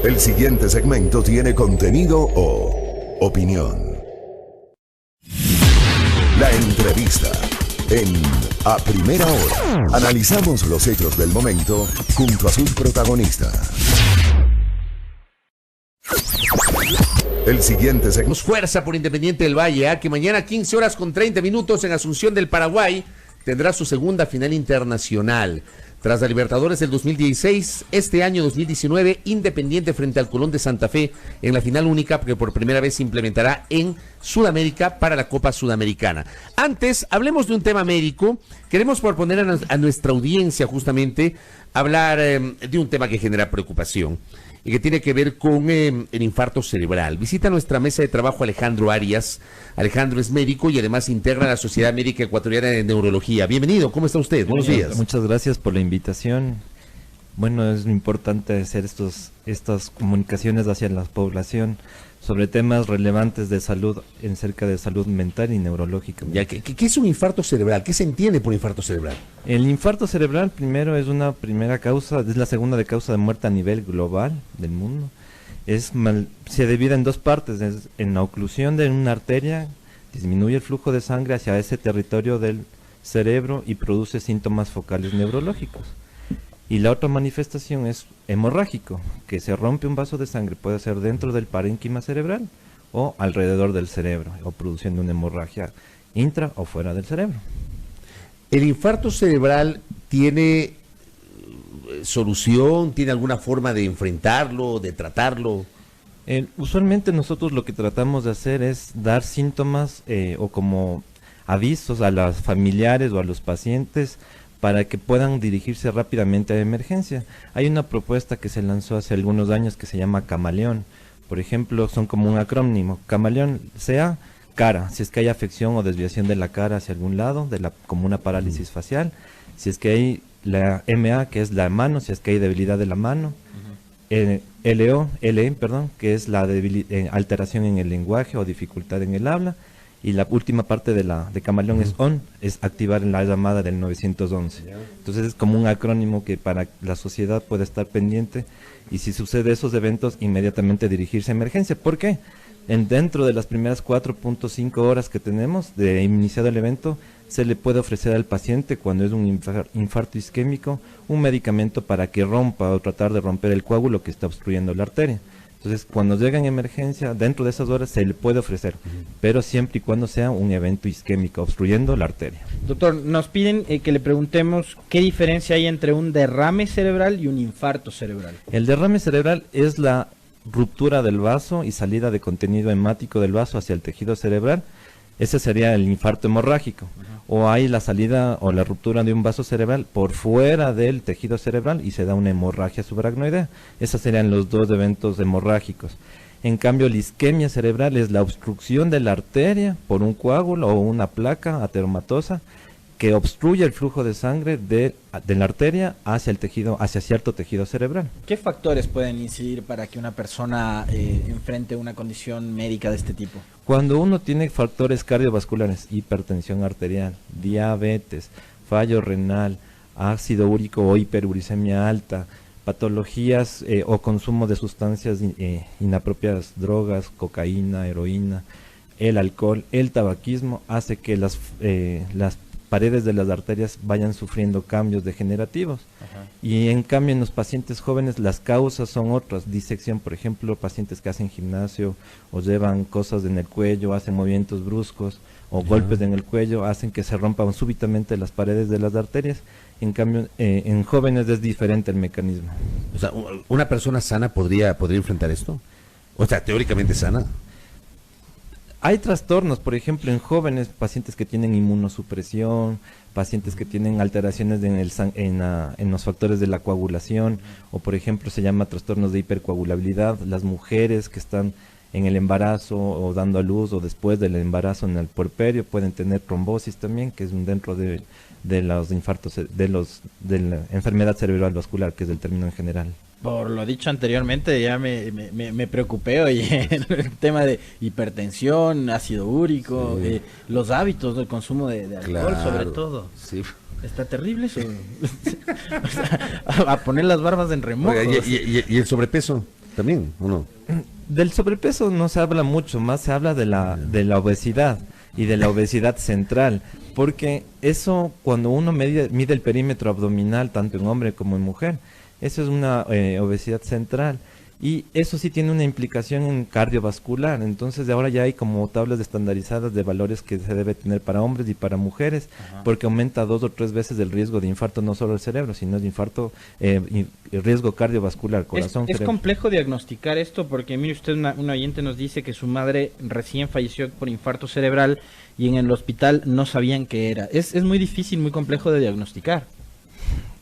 El siguiente segmento tiene contenido o opinión. La entrevista en A Primera Hora. Analizamos los hechos del momento junto a sus protagonistas. El siguiente segmento. Fuerza por Independiente del Valle, que mañana 15 horas con 30 minutos en Asunción del Paraguay tendrá su segunda final internacional. Tras la Libertadores del 2016, este año 2019, Independiente frente al Colón de Santa Fe en la final única que por primera vez se implementará en Sudamérica para la Copa Sudamericana. Antes, hablemos de un tema médico. Queremos proponer a nuestra audiencia justamente hablar de un tema que genera preocupación y que tiene que ver con el infarto cerebral. Visita nuestra mesa de trabajo Alejandro Arias. Alejandro es médico y además integra la Sociedad Médica Ecuatoriana de Neurología. Bienvenido, ¿cómo está usted? Buenos días. Muchas gracias por la invitación. Bueno, es importante hacer estas comunicaciones hacia la población sobre temas relevantes de salud, cerca de salud mental y neurológica. Ya, ¿qué es un infarto cerebral? ¿Qué se entiende por infarto cerebral? El infarto cerebral primero es una primera causa, es la segunda de causa de muerte a nivel global del mundo. Se divide en dos partes, en la oclusión de una arteria, disminuye el flujo de sangre hacia ese territorio del cerebro y produce síntomas focales neurológicos. Y la otra manifestación es hemorrágico, que se rompe un vaso de sangre, puede ser dentro del parénquima cerebral o alrededor del cerebro, o produciendo una hemorragia intra o fuera del cerebro. ¿El infarto cerebral tiene solución? ¿Tiene alguna forma de enfrentarlo, de tratarlo? Usualmente nosotros lo que tratamos de hacer es dar síntomas o como avisos a los familiares o a los pacientes para que puedan dirigirse rápidamente a emergencia. Hay una propuesta que se lanzó hace algunos años que se llama Camaleón. Por ejemplo, son como un acrónimo. Camaleón sea cara, si es que hay afección o desviación de la cara hacia algún lado, como una parálisis facial. Si es que hay la MA, que es la mano, si es que hay debilidad de la mano. LE, que es la alteración en el lenguaje o dificultad en el habla. Y la última parte de Camaleón es ON, es activar la llamada del 911. Entonces es como un acrónimo que para la sociedad puede estar pendiente y si sucede esos eventos, inmediatamente dirigirse a emergencia. ¿Por qué? Dentro de las primeras 4.5 horas que tenemos de iniciado el evento, se le puede ofrecer al paciente, cuando es un infarto isquémico, un medicamento para que rompa o tratar de romper el coágulo que está obstruyendo la arteria. Entonces, cuando llega en emergencia, dentro de esas horas se le puede ofrecer, pero siempre y cuando sea un evento isquémico, obstruyendo la arteria. Doctor, nos piden que le preguntemos qué diferencia hay entre un derrame cerebral y un infarto cerebral. El derrame cerebral es la ruptura del vaso y salida de contenido hemático del vaso hacia el tejido cerebral. Ese sería el infarto hemorrágico. O hay la salida o la ruptura de un vaso cerebral por fuera del tejido cerebral y se da una hemorragia subaracnoidea. Esos serían los dos eventos hemorrágicos. En cambio, la isquemia cerebral es la obstrucción de la arteria por un coágulo o una placa ateromatosa que obstruye el flujo de sangre de la arteria hacia cierto tejido cerebral. ¿Qué factores pueden incidir para que una persona enfrente una condición médica de este tipo? Cuando uno tiene factores cardiovasculares, hipertensión arterial, diabetes, fallo renal, ácido úrico o hiperuricemia alta, patologías o consumo de sustancias inapropiadas, drogas, cocaína, heroína, el alcohol, el tabaquismo, hace que las paredes de las arterias vayan sufriendo cambios degenerativos. Ajá. Y en cambio en los pacientes jóvenes las causas son otras, disección, por ejemplo, pacientes que hacen gimnasio o llevan cosas en el cuello, hacen movimientos bruscos o golpes en el cuello, hacen que se rompan súbitamente las paredes de las arterias. En cambio, en jóvenes es diferente el mecanismo. O sea, ¿una persona sana podría enfrentar esto? O sea, teóricamente sana. Hay trastornos, por ejemplo, en jóvenes, pacientes que tienen inmunosupresión, pacientes que tienen alteraciones en los factores de la coagulación, o por ejemplo se llama trastornos de hipercoagulabilidad. Las mujeres que están en el embarazo o dando a luz o después del embarazo en el puerperio pueden tener trombosis también, que es dentro de los infartos, de la enfermedad cerebral vascular, que es el término en general. Por lo dicho anteriormente ya me preocupé, oye, el tema de hipertensión, ácido úrico, sí. Los hábitos del consumo de alcohol, claro, sobre todo. Sí. Está terrible eso. O sea, a poner las barbas en remojo. Oiga, ¿y el sobrepeso? también, ¿o no? Del sobrepeso no se habla mucho, más se habla de la obesidad y de la obesidad central, porque eso cuando uno mide el perímetro abdominal, tanto en hombre como en mujer, eso es una obesidad central. Y eso sí tiene una implicación en cardiovascular. Entonces de ahora ya hay como tablas estandarizadas de valores que se debe tener para hombres y para mujeres, porque aumenta 2 o 3 veces el riesgo de infarto, no solo al cerebro, sino de infarto, riesgo cardiovascular, corazón, es cerebro. complejo diagnosticar esto porque, mire usted, un oyente nos dice que su madre recién falleció por infarto cerebral y en el hospital no sabían qué era. Es muy difícil, muy complejo de diagnosticar.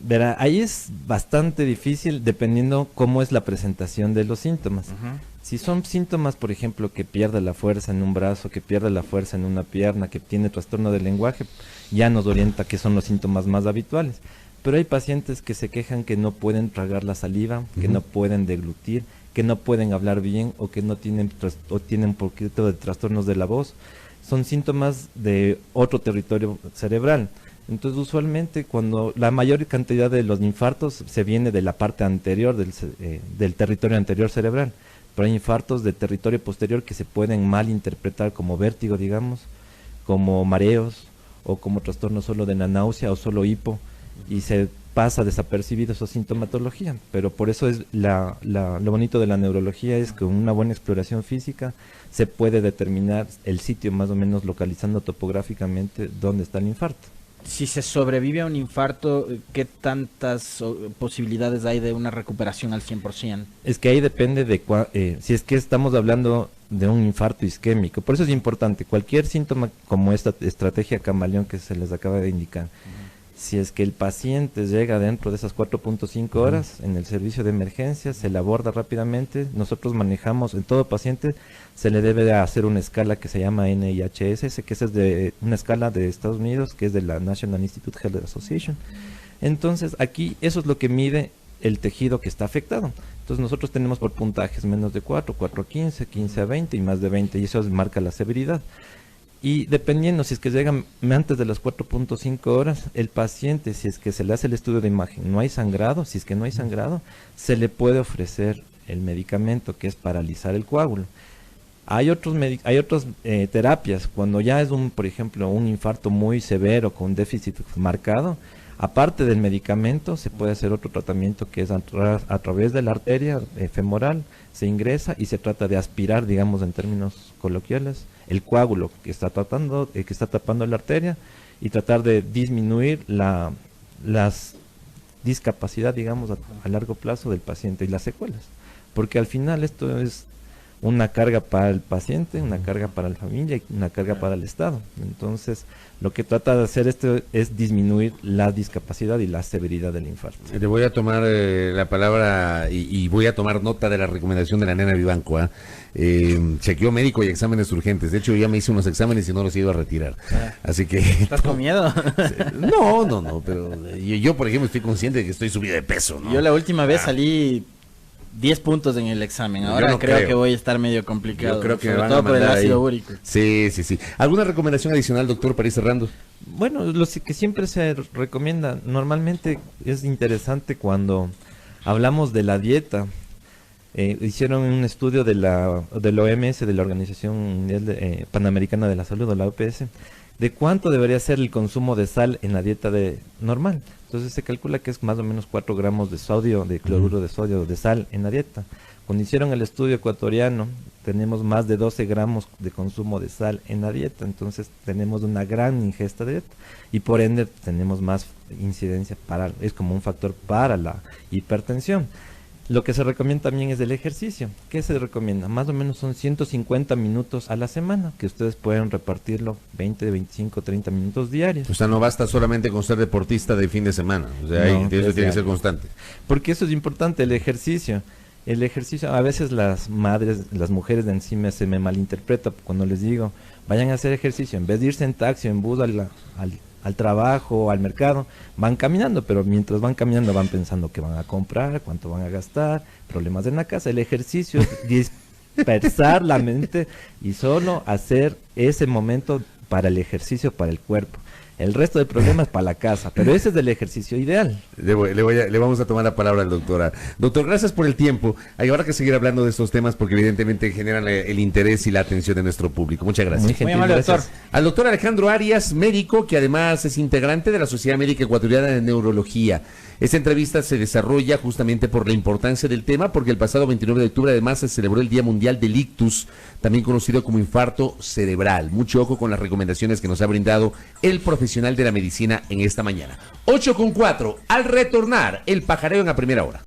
Verá, ahí es bastante difícil dependiendo cómo es la presentación de los síntomas. Si son síntomas, por ejemplo, que pierde la fuerza en un brazo, que pierde la fuerza en una pierna, que tiene trastorno del lenguaje, ya nos orienta que son los síntomas más habituales. Pero hay pacientes que se quejan que no pueden tragar la saliva, que no pueden deglutir, que no pueden hablar bien o que no tienen o tienen un poquito de trastornos de la voz. Son síntomas de otro territorio cerebral. Entonces, usualmente, cuando la mayor cantidad de los infartos se viene de la parte anterior del territorio anterior cerebral, pero hay infartos de territorio posterior que se pueden mal interpretar como vértigo, digamos, como mareos o como trastorno solo de la náusea o solo hipo, y se pasa desapercibido esa sintomatología. Pero por eso es lo bonito de la neurología es que con una buena exploración física se puede determinar el sitio más o menos localizando topográficamente dónde está el infarto. Si se sobrevive a un infarto, ¿qué tantas posibilidades hay de una recuperación al 100%? Es que ahí depende de si es que estamos hablando de un infarto isquémico. Por eso es importante, cualquier síntoma como esta estrategia camaleón que se les acaba de indicar, si es que el paciente llega dentro de esas 4.5 horas en el servicio de emergencia, se le aborda rápidamente. Nosotros manejamos, en todo paciente se le debe de hacer una escala que se llama NIHSS, que esa es de una escala de Estados Unidos, que es de la National Institute Health Association. Entonces aquí eso es lo que mide el tejido que está afectado. Entonces nosotros tenemos por puntajes menos de 4, 4 a 15, 15 a 20 y más de 20, y eso marca la severidad. Y dependiendo, si es que llegan antes de las 4.5 horas, el paciente, si es que se le hace el estudio de imagen, no hay sangrado, si es que no hay sangrado, se le puede ofrecer el medicamento que es paralizar el coágulo. Hay otras terapias, cuando ya es por ejemplo, un infarto muy severo con déficit marcado, aparte del medicamento, se puede hacer otro tratamiento que es a través de la arteria femoral, se ingresa y se trata de aspirar, digamos en términos coloquiales, el coágulo que está tapando la arteria y tratar de disminuir la discapacidad, digamos, a largo plazo del paciente y las secuelas. Porque al final esto es una carga para el paciente, una carga para la familia y una carga para el Estado. Entonces, lo que trata de hacer esto es disminuir la discapacidad y la severidad del infarto. Le voy a tomar la palabra y voy a tomar nota de la recomendación de la nena Vivanco. Chequeo médico y exámenes urgentes. De hecho, ya me hice unos exámenes y no los he ido a retirar. Así que... ¿Estás con miedo? No, pero yo, por ejemplo, estoy consciente de que estoy subido de peso, ¿no? Yo la última vez salí 10 puntos en el examen. Ahora no creo que voy a estar medio complicado. Yo creo que sobre van todo a por el mandar ácido ahí. úrico. Sí. ¿Alguna recomendación adicional, doctor, para ir cerrando? Bueno, lo que siempre se recomienda, normalmente es interesante cuando hablamos de la dieta. Hicieron un estudio del OMS, de la Organización Mundial Panamericana de la Salud, o la OPS, de cuánto debería ser el consumo de sal en la dieta normal. Entonces se calcula que es más o menos 4 gramos de sodio, de cloruro de sodio, de sal en la dieta. Cuando hicieron el estudio ecuatoriano, tenemos más de 12 gramos de consumo de sal en la dieta. Entonces tenemos una gran ingesta de dieta y por ende tenemos más incidencia es como un factor para la hipertensión. Lo que se recomienda también es el ejercicio. ¿Qué se recomienda? Más o menos son 150 minutos a la semana, que ustedes pueden repartirlo 20, 25, 30 minutos diarios. O sea, no basta solamente con ser deportista de fin de semana. O sea, eso tiene que ser constante. Porque eso es importante, el ejercicio. El ejercicio, a veces las mujeres de encima se me malinterpreta cuando les digo, vayan a hacer ejercicio. En vez de irse en taxi, en bus al trabajo, al mercado, van caminando, pero mientras van caminando van pensando qué van a comprar, cuánto van a gastar, problemas en la casa. El ejercicio es dispersar la mente y solo hacer ese momento para el ejercicio, para el cuerpo. El resto de problemas para la casa, pero ese es el ejercicio ideal. Le vamos a tomar la palabra al doctora. Doctor, gracias por el tiempo. Hay ahora que seguir hablando de estos temas porque evidentemente generan el interés y la atención de nuestro público. Muchas gracias. Muy gentil, amable, gracias. doctor. Al doctor Alejandro Arias, médico, que además es integrante de la Sociedad Médica Ecuatoriana de Neurología. Esta entrevista se desarrolla justamente por la importancia del tema, porque el pasado 29 de octubre además se celebró el Día Mundial del Ictus, también conocido como infarto cerebral. Mucho ojo con las recomendaciones que nos ha brindado el profesional de la medicina en esta mañana. 8:04, al retornar, el pajareo en A Primera Hora.